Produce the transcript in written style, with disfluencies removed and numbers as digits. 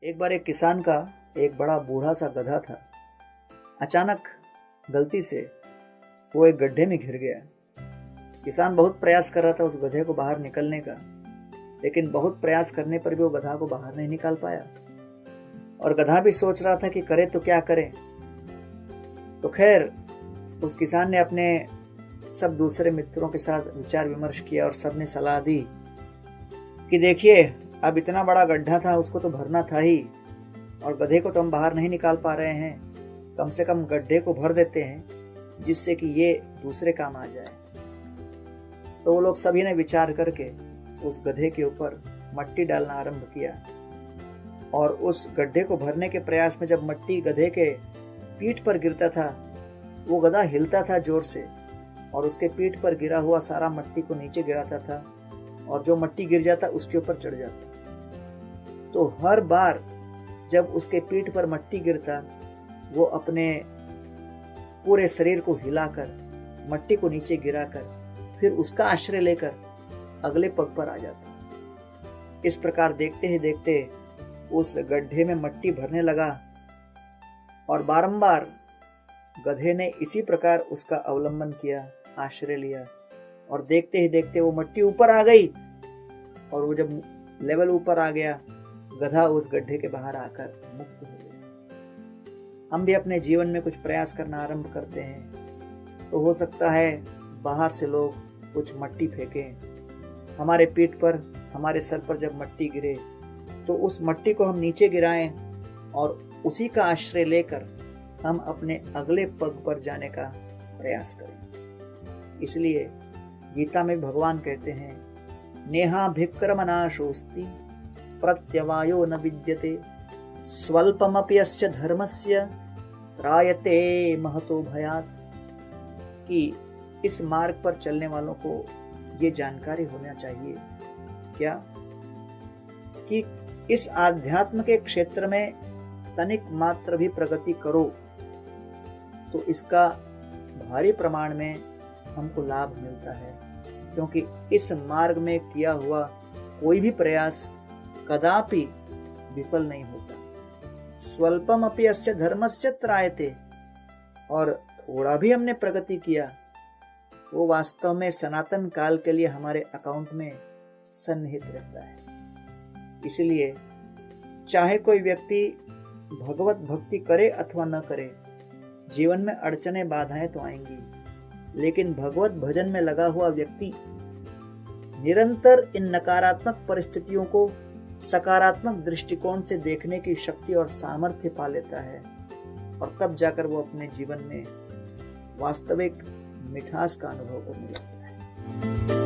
एक बार एक किसान का एक बड़ा बूढ़ा सा गधा था। अचानक गलती से वो एक गड्ढे में घिर गया। किसान बहुत प्रयास कर रहा था उस गधे को बाहर निकलने का, लेकिन बहुत प्रयास करने पर भी वो गधा को बाहर नहीं निकाल पाया। और गधा भी सोच रहा था कि करे तो क्या करे। तो खैर उस किसान ने अपने सब दूसरे मित्रों के साथ विचार विमर्श किया और सबने सलाह दी कि देखिए, अब इतना बड़ा गड्ढा था, उसको तो भरना था ही, और गधे को तो हम बाहर नहीं निकाल पा रहे हैं। कम से कम गड्ढे को भर देते हैं जिससे कि ये दूसरे काम आ जाए। तो वो लोग सभी ने विचार करके उस गधे के ऊपर मट्टी डालना आरंभ किया। और उस गड्ढे को भरने के प्रयास में जब मट्टी गधे के पीठ पर गिरता था, वो गधा हिलता था जोर से और उसके पीठ पर गिरा हुआ सारा मट्टी को नीचे गिराता था, और जो मट्टी गिर जाता उसके ऊपर चढ़ जाता। तो हर बार जब उसके पीठ पर मट्टी गिरता, वो अपने पूरे शरीर को हिलाकर मट्टी को नीचे गिराकर फिर उसका आश्रय लेकर अगले पग पर आ जाता। इस प्रकार देखते ही देखते उस गड्ढे में मट्टी भरने लगा और बारंबार गधे ने इसी प्रकार उसका अवलंबन किया, आश्रय लिया, और देखते ही देखते वो मट्टी ऊपर आ गई। और वो जब लेवल ऊपर आ गया, गधा उस गड्ढे के बाहर आकर मुक्त हो गया। हम भी अपने जीवन में कुछ प्रयास करना आरंभ करते हैं तो हो सकता है बाहर से लोग कुछ मट्टी फेंकें हमारे पीठ पर, हमारे सर पर जब मट्टी गिरे तो उस मट्टी को हम नीचे गिराएं और उसी का आश्रय लेकर हम अपने अगले पग पर जाने का प्रयास करें। इसलिए गीता में भगवान कहते हैं, नेहा भिक्रम नाशोस्ति प्रत्यवायो न विद्यते स्वल्पमपि अस्य धर्मस्य त्रायते महतो भयात्। कि इस मार्ग पर चलने वालों को ये जानकारी होना चाहिए क्या कि इस आध्यात्म के क्षेत्र में तनिक मात्र भी प्रगति करो तो इसका भारी प्रमाण में हमको लाभ मिलता है, क्योंकि इस मार्ग में किया हुआ कोई भी प्रयास कदापि विफल नहीं होता। स्वल्पम अपि अस्य धर्मस्य त्रायते, और थोड़ा भी हमने प्रगति किया वो वास्तव में सनातन काल के लिए हमारे अकाउंट में सन्निहित रहता है। इसलिए चाहे कोई व्यक्ति भगवत भक्ति करे अथवा न करे, जीवन में अड़चनें बाधाएं तो आएंगी, लेकिन भगवत भजन में लगा हुआ व्यक्ति निरंतर इन नकारात्मक परिस्थितियों को सकारात्मक दृष्टिकोण से देखने की शक्ति और सामर्थ्य पा लेता है, और तब जाकर वो अपने जीवन में वास्तविक मिठास का अनुभव करने लगता है।